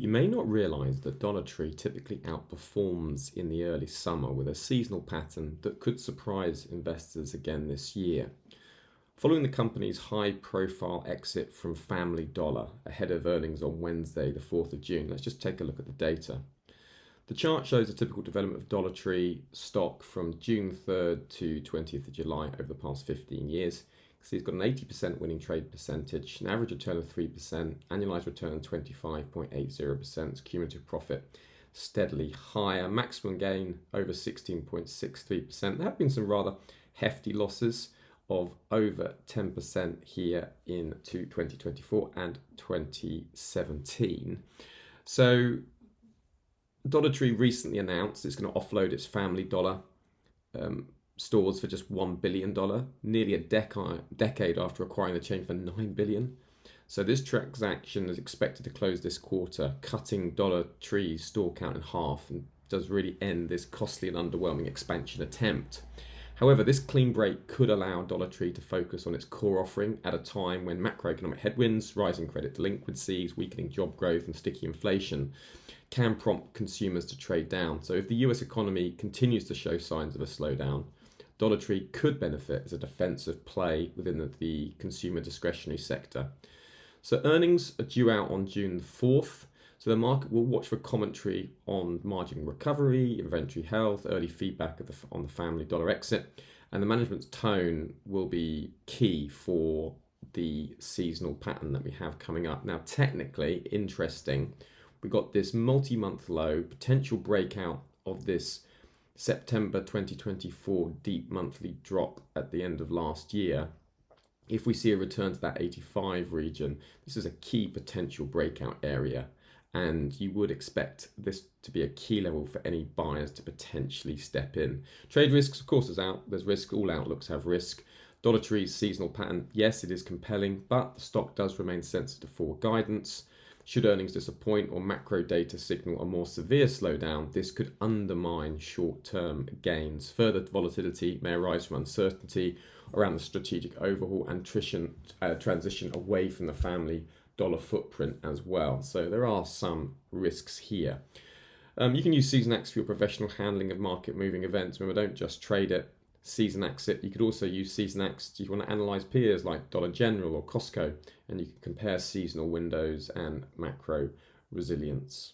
You may not realize that Dollar Tree typically outperforms in the early summer with a seasonal pattern that could surprise investors again this year. Following the company's high-profile exit from Family Dollar ahead of earnings on Wednesday, the 4th of June, let's just take a look at the data. The chart shows a typical development of Dollar Tree stock from June 3rd to 20th of July over the past 15 years. So it's got an 80% winning trade percentage, an average return of 3%, annualized return 25.80%, cumulative profit steadily higher, maximum gain over 16.63%. There have been some rather hefty losses of over 10% here in 2024 and 2017. So Dollar Tree recently announced it's going to offload its Family Dollar stores for just $1 billion, nearly a decade after acquiring the chain for $9 billion. So this transaction is expected to close this quarter, cutting Dollar Tree's store count in half, and does really end this costly and underwhelming expansion attempt. However, this clean break could allow Dollar Tree to focus on its core offering at a time when macroeconomic headwinds, rising credit delinquencies, weakening job growth, and sticky inflation can prompt consumers to trade down. So if the US economy continues to show signs of a slowdown, Dollar Tree could benefit as a defensive play within the consumer discretionary sector. So earnings are due out on June 4th. So the market will watch for commentary on margin recovery, inventory health, early feedback on the Family Dollar exit, and the management's tone will be key for the seasonal pattern that we have coming up. Now, technically, interesting, we got this multi-month low, potential breakout of this September 2024 deep monthly drop at the end of last year. If we see a return to that 85 region, this is a key potential breakout area, and you would expect this to be a key level for any buyers to potentially step in. Trade risks, of course, is out. There's risk. All outlooks have risk. Dollar Tree's seasonal pattern, yes, it is compelling, but the stock does remain sensitive to forward guidance. Should earnings disappoint or macro data signal a more severe slowdown, this could undermine short-term gains. Further volatility may arise from uncertainty around the strategic overhaul and transition away from the Family Dollar footprint as well. So there are some risks here. You can use Seasonax for your professional handling of market-moving events. Remember, don't just trade it. Seasonax it. You could also use Seasonax if you want to analyze peers like Dollar General or Costco, and you can compare seasonal windows and macro resilience.